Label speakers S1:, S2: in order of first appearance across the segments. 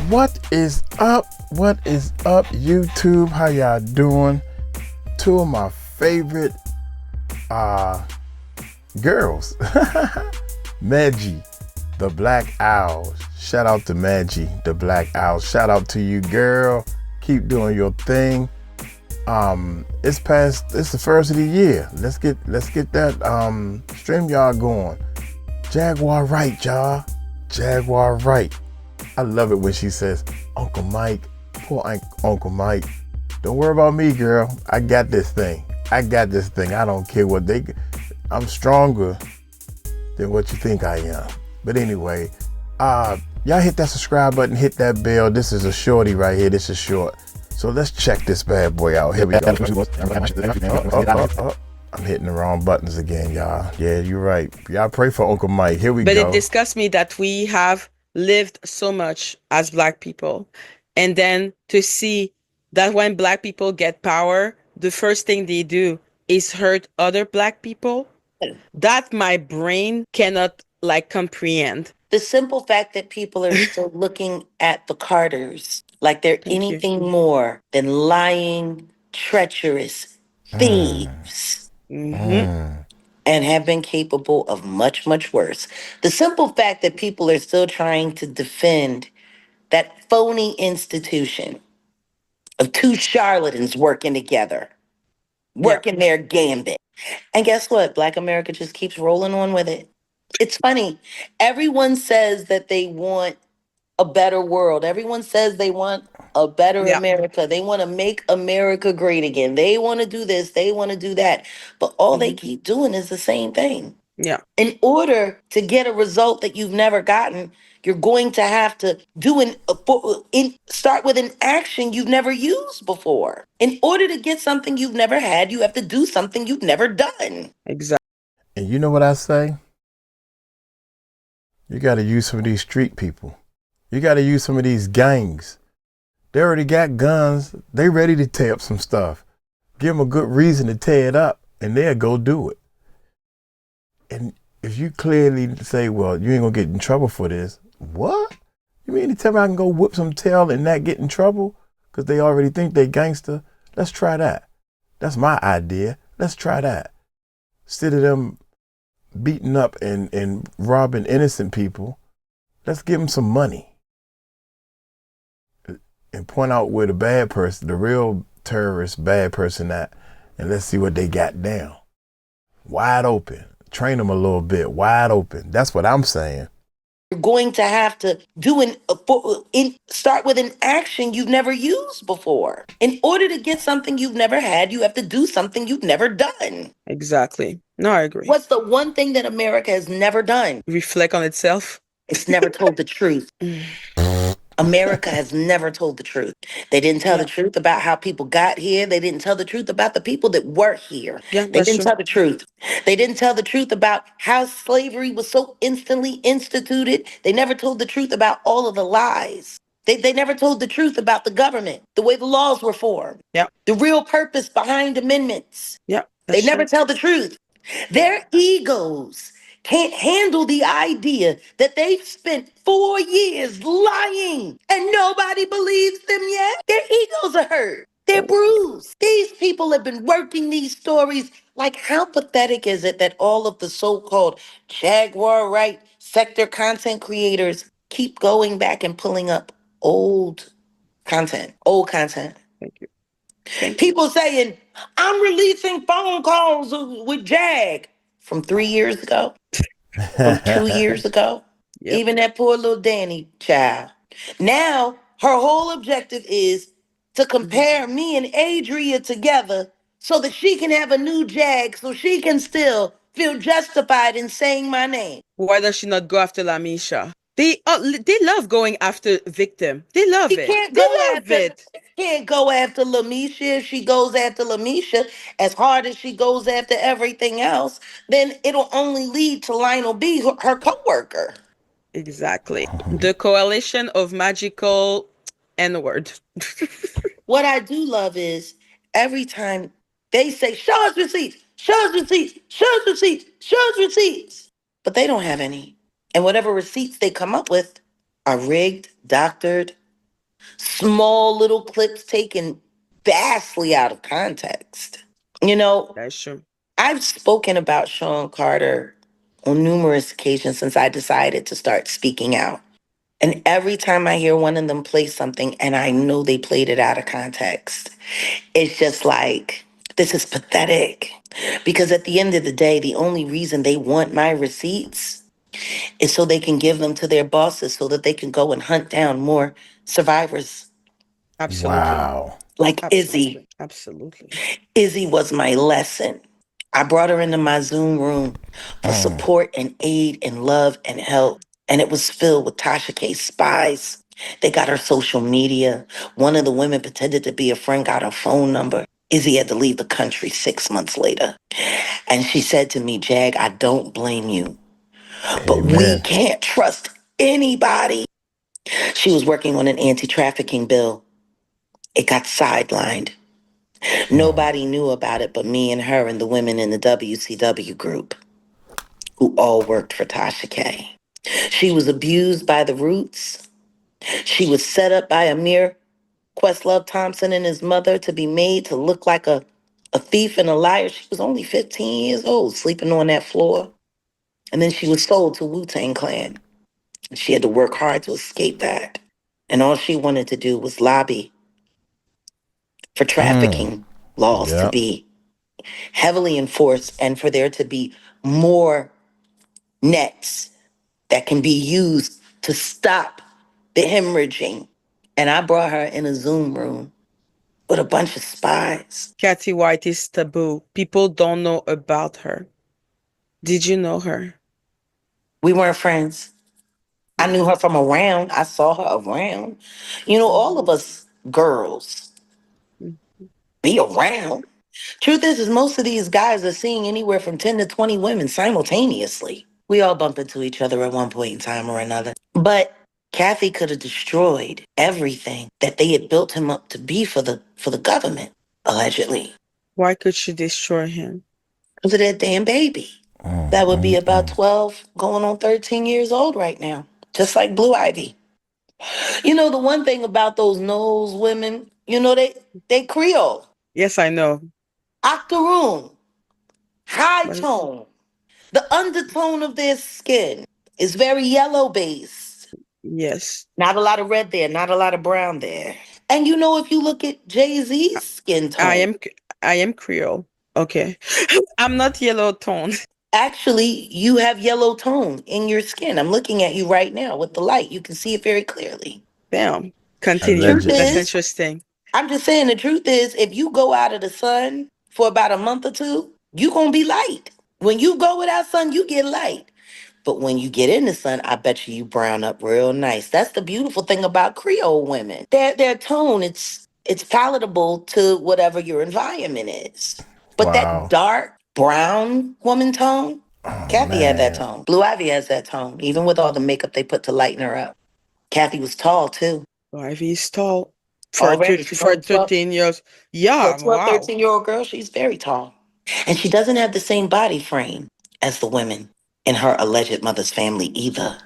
S1: What is up? What is up, YouTube? How y'all doing? Two of my favorite uh girls. Maggie, the Black Owls. Shout out to Maggie, the Black Owls. Shout out to you, girl. Keep doing your thing. It's the first of the year. Let's get that stream y'all going. Jaguar Wright, y'all. Jaguar Wright. I love it when she says, Uncle Mike, poor Uncle Mike. Don't worry about me, girl. I got this thing. I don't care what I'm stronger than what you think I am. But anyway, y'all hit that subscribe button, hit that bell. This is a shorty right here. This is short. So let's check this bad boy out. Here we go. I'm hitting the wrong buttons again, y'all. Yeah, you're right. Y'all pray for Uncle Mike. Here we
S2: But
S1: go.
S2: it disgusts me that we have lived so much as Black people. And then to see that when Black people get power, the first thing they do is hurt other Black people. That my brain cannot comprehend.
S3: The simple fact that people are still looking at the Carters like they're anything more than lying, treacherous thieves.
S2: Mm-hmm.
S3: And have been capable of much, much worse. The simple fact that people are still trying to defend that phony institution of two charlatans working together, working their gambit. And guess what? Black America just keeps rolling on with it. It's funny. Everyone says that they want a better world. Everyone says they want a better America. They want to make America great again. They want to do this. They want to do that. But all they keep doing is the same thing.
S2: Yeah.
S3: In order to get a result that you've never gotten, you're going to have to start with an action you've never used before. In order to get something you've never had, you have to do something you've never done.
S2: Exactly.
S1: And you know what I say? You got to use some of these street people. You got to use some of these gangs. They already got guns. They ready to tear up some stuff. Give them a good reason to tear it up, and they'll go do it. And if you clearly say, well, you ain't going to get in trouble for this. What? You mean to tell me I can go whip some tail and not get in trouble? Because they already think they gangster? Let's try that. That's my idea. Let's try that. Instead of them beating up and robbing innocent people, let's give them some money. And point out where the bad person, the real terrorist bad person at, and let's see what they got down. Wide open. Train them a little bit. Wide open. That's what I'm saying.
S3: You're going to have to start with an action you've never used before. In order to get something you've never had, you have to do something you've never done.
S2: Exactly. No, I agree.
S3: What's the one thing that America has never done?
S2: Reflect on itself.
S3: It's never told the truth. America has never told the truth. They didn't tell the truth about how people got here. They didn't tell the truth about the people that were here. They didn't tell the truth. They didn't tell the truth about how slavery was so instantly instituted. They never told the truth about all of the lies. They never told the truth about the government, the way the laws were formed, the real purpose behind amendments. They never tell the truth. Their egos can't handle the idea that they've spent 4 years lying and nobody believes them yet. Their egos are hurt. They're bruised. These people have been working these stories. Like, how pathetic is it that all of the so-called Jaguar Wright sector content creators keep going back and pulling up old content?
S2: Thank you.
S3: People saying, I'm releasing phone calls with Jag from 3 years ago, from 2 years ago. Even that poor little Danny child. Now, her whole objective is to compare me and Adria together so that she can have a new Jag, so she can still feel justified in saying my name.
S2: Why does she not go after Lamisha? They love going after victim. They love it.
S3: Can't go after Lamisha. If she goes after Lamisha as hard as she goes after everything else, then it'll only lead to Lionel B, her co-worker.
S2: Exactly. The coalition of magical N-word.
S3: What I do love is every time they say, show us receipts, show us receipts, show us receipts, show us receipts. But they don't have any. And whatever receipts they come up with are rigged, doctored, Small little clips taken vastly out of context. You know,
S2: That's true.
S3: I've spoken about Sean Carter on numerous occasions since I decided to start speaking out. And every time I hear one of them play something and I know they played it out of context, it's just like, this is pathetic. Because at the end of the day, the only reason they want my receipts is so they can give them to their bosses so that they can go and hunt down more survivors
S2: Absolutely.
S1: Wow.
S3: like Izzy.
S2: Absolutely. Absolutely.
S3: Izzy was my lesson. I brought her into my Zoom room for
S1: Mm.
S3: support and aid and love and help. And it was filled with Tasha K spies. They got her social media. One of the women pretended to be a friend, got her phone number. Izzy had to leave the country 6 months later. And she said to me, Jag, I don't blame you, but we
S1: Amen.
S3: can't trust anybody. She was working on an anti trafficking bill. It got sidelined.
S1: Mm.
S3: Nobody knew about it but me and her and the women in the WCW group who all worked for Tasha K. She was abused by the Roots. She was set up by Amir Questlove Thompson and his mother to be made to look like a thief and a liar. She was only 15 years old, sleeping on that floor. And then she was sold to Wu-Tang Clan. She had to work hard to escape that. And all she wanted to do was lobby for
S1: Mm.
S3: trafficking laws to
S1: Yep.
S3: be heavily enforced and for there to be more nets that can be used to stop the hemorrhaging. And I brought her in a Zoom room with a bunch of spies.
S2: Kathy White is taboo. People don't know about her. Did you know her?
S3: We weren't friends. I
S2: Mm.
S3: knew her from around. I saw her around. You know, all of
S2: Mhm.
S3: us girls
S2: Mm.
S3: be around. Truth is most of these guys are seeing anywhere from 10 to 20 women simultaneously. We all bump into each other at one point in time or another. But Kathy could have destroyed everything that they had built him up to be for the government, allegedly.
S2: Why could she destroy him?
S3: Because of that damn baby.
S1: Mm.
S3: That would be
S1: Mm.
S3: about
S1: Mm.
S3: 12, going on 13 years old right now. Just like Blue Ivy. You know, the one thing about those nose women, you know, they Creole.
S2: Yes, I know.
S3: Octoroon, high
S2: But
S3: tone. The undertone of their skin is very yellow based.
S2: yes,
S3: Not a lot of red there, not a lot of brown there. And you know, if you look at Jay
S2: I
S3: Z's skin
S2: I
S3: tone,
S2: am I am Creole. Okay. I'm not yellow tone.
S3: actually, you have yellow tone in your skin. I'm looking at you right now with the light. You can see it very clearly.
S2: Damn. Continue.
S3: Truth
S2: That's
S1: Allegedly.
S3: is,
S2: interesting.
S3: I'm just saying the truth is, if you go out of the sun for about a month or two, you gonna be light. When you go without sun, you get light. But when you get in the sun, I bet you brown up real nice. That's the beautiful thing about Creole women. Their tone, it's palatable to whatever your environment is. But that
S1: Wow.
S3: dark brown woman tone,
S1: Oh
S3: Kathy had that
S1: man.
S3: tone. Blue Ivy has that tone, even with all the makeup they put to lighten her up. Kathy was tall too.
S2: Ivy is tall
S3: Already, she's
S2: for
S3: only 12,
S2: 13 years.
S3: for a
S2: Yeah,
S3: 12,
S2: wow.
S3: 13-year-old girl, she's very tall. And she doesn't have the same body frame as the women in her alleged mother's family either.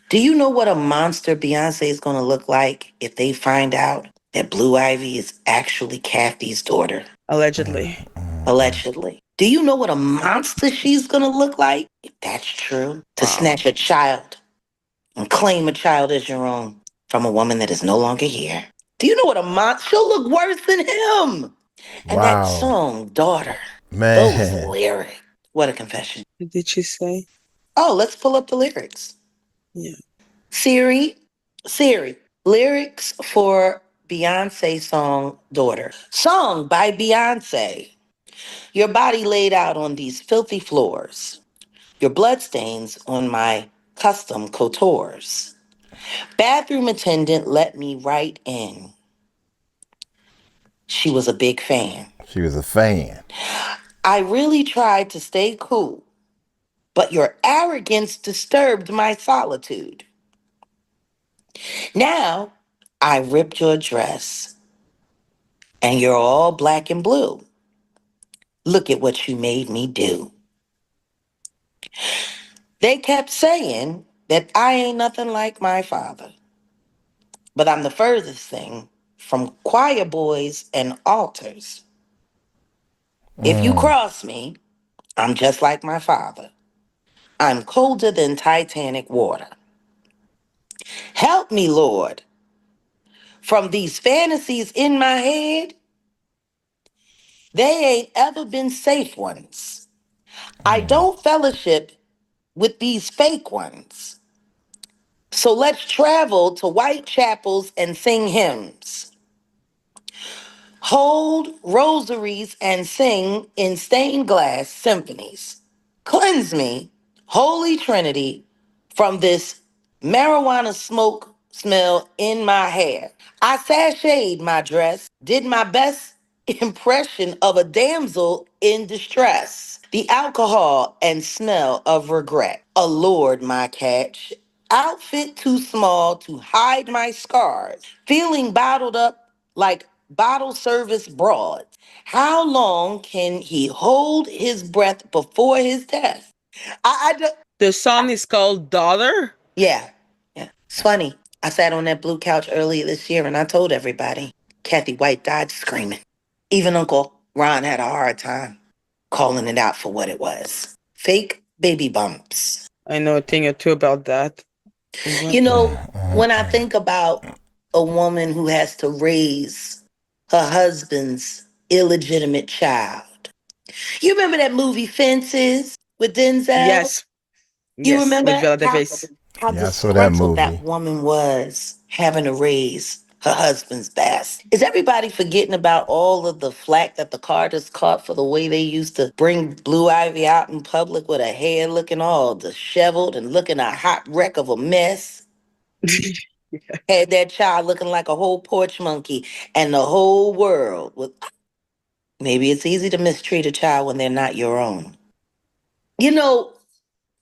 S3: Do you know what a monster Beyonce is going to look like if they find out that Blue Ivy is actually Kathy's daughter?
S2: Allegedly.
S3: Allegedly. Do you know what a monster she's going to look like if that's true? To
S2: Wow.
S3: snatch a child and claim a child as your own from a woman that is no longer here. Do you know what a monster? She'll look worse than him. And that
S1: Wow.
S3: song, Daughter, those
S1: Man.
S3: lyrics. What a confession.
S2: What did she say?
S3: Oh, let's pull up the lyrics.
S2: Yeah.
S3: Siri, Siri, lyrics for Beyonce song Daughter. Song by Beyonce. Your body laid out on these filthy floors. Your bloodstains on my custom couture. Bathroom attendant let me right in. She was a big fan.
S1: She was a fan.
S3: I really tried to stay cool, but your arrogance disturbed my solitude. Now I ripped your dress and you're all black and blue. Look at what you made me do. They kept saying that I ain't nothing like my father. but I'm the furthest thing from choir boys and altars. If you
S1: Mm.
S3: cross me, I'm just like my father. I'm colder than Titanic water. Help me, Lord, from these fantasies in my head. They ain't ever been safe ones. I
S1: Mm.
S3: don't fellowship with these fake ones. So let's travel to white chapels and sing hymns, hold rosaries and sing in stained glass symphonies. Cleanse me, Holy Trinity, from this marijuana smoke smell in my hair. I sashayed my dress, did my best impression of a damsel in distress. The alcohol and smell of regret allured my catch. Outfit too small to hide my scars, feeling bottled up like bottle service broad. How long can he hold his breath before his death?
S2: The song is called Daughter.
S3: Yeah, yeah. It's funny. I sat on that blue couch earlier this year and I told everybody Kathy White died screaming. Even Uncle Ron had a hard time calling it out for what it was. Fake baby bumps.
S2: I know a thing or two about that.
S3: You
S2: What?
S3: know, when I think about a woman who has to raise her husband's illegitimate child, you remember that movie Fences with Denzel?
S2: Yes,
S3: You
S2: yes, with
S3: remember
S2: Viola
S3: how
S2: Davis.
S1: Yeah, I saw that
S3: disgruntled that
S1: movie.
S3: woman was having to raise her husband's best. Is everybody forgetting about all of the flack that the Carters caught for the way they used to bring Blue Ivy out in public with her hair looking all disheveled and looking a hot wreck of a mess? Had that child looking like a whole porch monkey, and the whole world was. Maybe it's easy to mistreat a child when they're not your own. You know,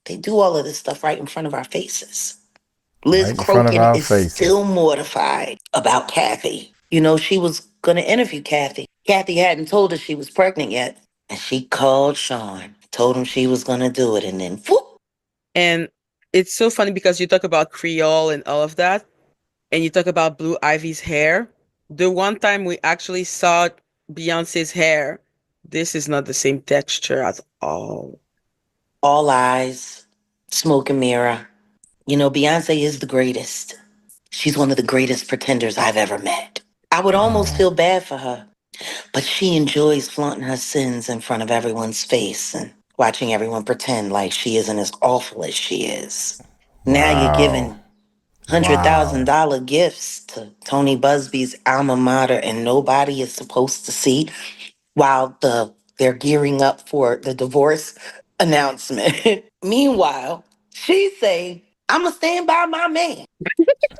S3: they do all of this stuff right in front of our faces. Liz
S1: Right in front of
S3: Crokin
S1: our
S3: is
S1: faces.
S3: still mortified about Kathy. You know, she was going to interview Kathy. Kathy hadn't told her she was pregnant yet. And she called Sean, told him she was going to do it. And then, whoop.
S2: And it's so funny because you talk about Creole and all of that, and you talk about Blue Ivy's hair. The one time we actually saw Beyonce's hair, this is not the same texture at all.
S3: All eyes, smoke and mirror. You know, Beyonce is the greatest. She's one of the greatest pretenders I've ever met. I would almost
S1: Mm.
S3: feel bad for her, but she enjoys flaunting her sins in front of everyone's face and watching everyone pretend like she isn't as awful as she is. Now you're
S1: Wow.
S3: giving
S1: Wow.
S3: $100,000 gifts to Tony Busby's alma mater, and nobody is supposed to see while they're gearing up for the divorce announcement. Meanwhile, she's saying, "I'ma stand by my man,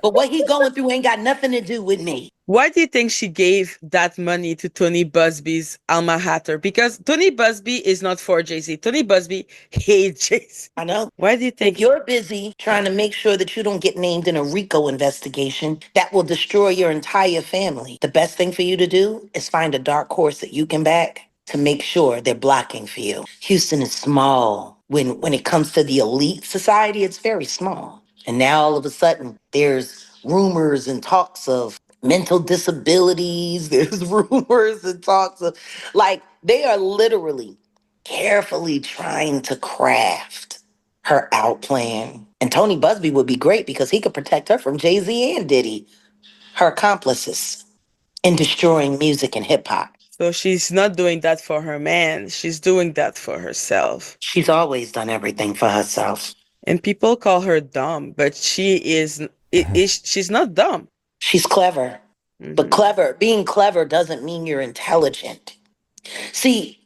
S3: but what he going through ain't got nothing to do with me."
S2: Why do you think she gave that money to Tony Busby's alma mater? Because Tony Busby is not for Jay-Z. Tony Busby hates Jay-Z.
S3: I know.
S2: Why do you
S3: If
S2: think?
S3: you're busy trying to make sure that you don't get named in a RICO investigation that will destroy your entire family, the best thing for you to do is find a dark horse that you can back to make sure they're blocking for you. Houston is small. When it comes to the elite society, it's very small. And now all of a sudden, there's rumors and talks of mental disabilities. There's rumors and talks of, like, they are literally carefully trying to craft her out plan. And Tony Busby would be great because he could protect her from Jay-Z and Diddy, her accomplices in destroying music and hip hop.
S2: So she's not doing that for her man. She's doing that for herself.
S3: She's always done everything for herself.
S2: And people call her dumb, but she's not dumb.
S3: She's clever. But
S2: Hmm.
S3: being clever doesn't mean you're intelligent. See,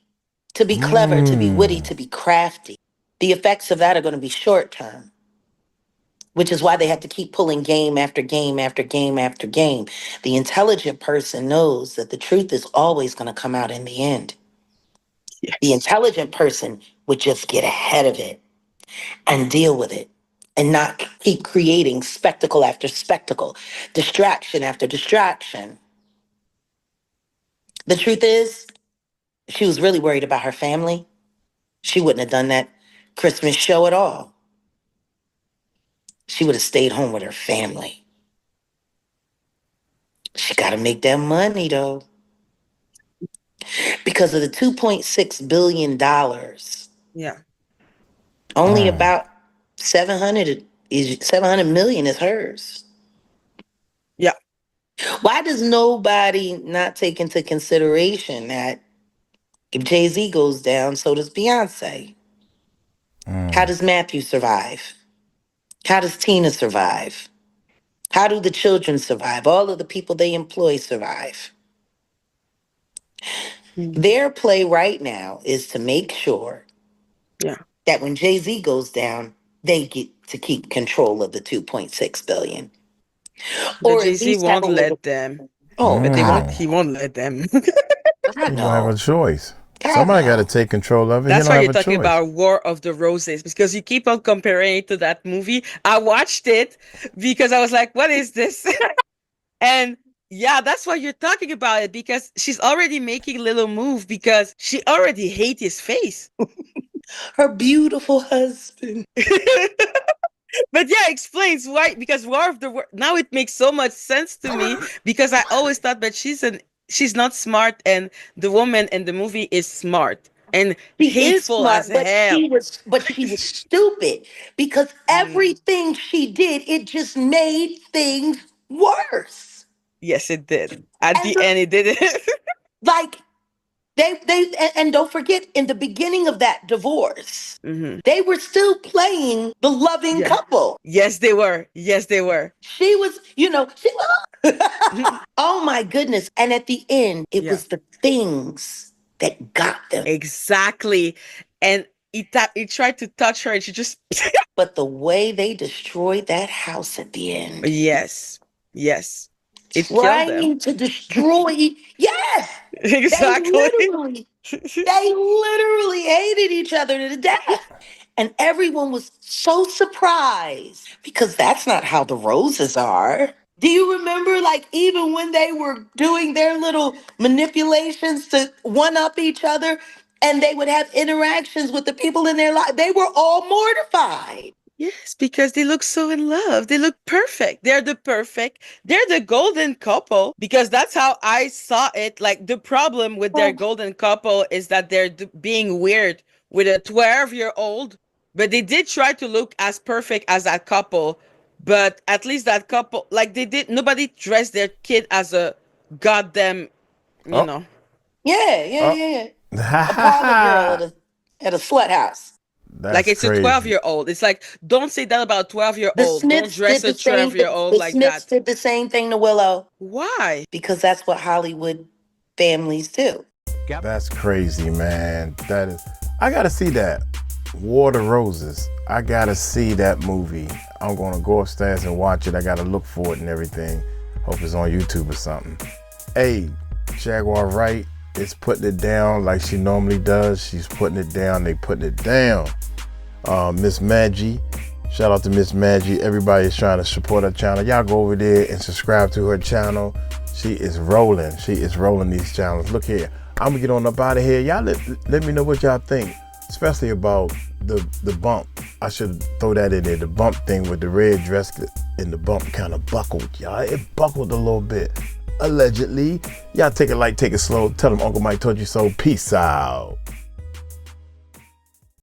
S3: to be clever, to be witty,
S1: Mm.
S3: to be crafty, the effects of that are going to be short term, which is why they have to keep pulling game after game after game after game. The intelligent person knows that the truth is always going to come out in the end. The
S2: Yes.
S3: intelligent person would just get ahead of it and deal with it and not keep creating spectacle after spectacle, distraction after distraction. The truth is, if she was really worried about her family, she wouldn't have done that Christmas show at all. She would have stayed home with her family. Gotta make that money though. Because of the $2.6 billion,
S2: Yeah.
S3: only about 700 million is hers.
S2: Yeah.
S3: Why does nobody not take into consideration that if Jay-Z goes down, so does Beyonce? How does Matthew survive? How does Tina survive? How do the children survive? All of the people they employ survive.
S2: Mm.
S3: Their play right now is to make sure
S2: Yeah.
S3: that when Jay-Z goes down, they get to keep control of the 2.6 billion.
S2: But
S3: Or at
S2: Jay-Z
S3: least have a
S2: won't
S3: little.
S2: let them.
S3: Oh
S2: But
S3: God,
S2: he won't let them.
S3: God
S1: He don't have a
S3: no.
S1: choice.
S3: God
S1: Somebody got to
S3: no.
S1: take control of it. He
S2: That's
S1: don't
S2: why
S1: have
S2: you're
S1: a
S2: talking
S1: choice.
S2: about War of the Roses, because you keep on comparing it to that movie. I watched it because I was like, what is this? And yeah, that's why you're talking about it, because she's already making a little move because she already hates his face.
S3: Her beautiful husband.
S2: But yeah, explains why, because War of the now it makes so much sense to me, because I always thought that she's not smart, and the woman in the movie is smart and
S3: She is
S2: hateful as
S3: smart, but
S2: hell.
S3: she was stupid because
S2: Mm,
S3: everything she did, it just made things worse.
S2: yes, it did. At
S3: And
S2: the end, it did it.
S3: like and don't forget in the beginning of that divorce,
S2: Hmm.
S3: they were still playing the loving
S2: Yeah.
S3: couple.
S2: Yes, they were. Yes, they were.
S3: She was, oh my goodness. And at the end, it
S2: Yeah,
S3: was the things that got them.
S2: exactly. And he tried to touch her, and she just
S3: But the way they destroyed that house at the end,
S2: yes, yes, it killed them.
S3: trying to destroy, yes, they
S2: Exactly.
S3: literally, they literally hated each other to death. And everyone was so surprised because that's not how the roses are. Do you remember, like, even when they were doing their little manipulations to one up each other and they would have interactions with the people in their life, they were all mortified.
S2: Yes, because they look so in love. They look perfect. They're the golden couple, because that's how I saw it. Like, the problem with their
S3: Well,
S2: golden couple is that they're being weird with a 12-year-old, but they did try to look as perfect as that couple. But at least that couple, like, nobody dressed their kid as a goddamn, you
S1: Oh,
S2: know.
S3: yeah, yeah,
S1: oh.
S3: yeah, yeah.
S1: Ha
S3: A
S1: ha
S3: parlor girl
S1: ha.
S3: at a slut house.
S2: Like,
S1: That's
S2: it's a
S1: crazy.
S2: 12-year-old. It's like, don't say that about a 12 year
S3: The
S2: old. Don't
S3: Smiths
S2: dress
S3: did
S2: a
S3: the same
S2: 12 year
S3: thing.
S2: old
S3: The
S2: like
S3: Smiths
S2: that.
S3: did the same thing to Willow
S2: Why?
S3: because that's what Hollywood families do.
S1: That's crazy, man. That is. I gotta see that. War of the Roses. I gotta see that movie. I'm gonna go upstairs and watch it. I gotta look for it and everything. Hope it's on YouTube or something. Hey, Jaguar Wright is putting it down like she normally does. She's putting it down. They putting it down. Miss Maggie. Shout out to Miss Maggie. Everybody is trying to support her channel. Y'all go over there and subscribe to her channel. She is rolling. She is rolling these channels. Look here. I'm gonna get on up out of here. Y'all let me know what y'all think, especially about the bump. I should throw that in there. The bump thing with the red dress and the bump kind of buckled, y'all. It buckled a little bit. Allegedly. Y'all take it light, take it slow. Tell them Uncle Mike told you so. Peace out.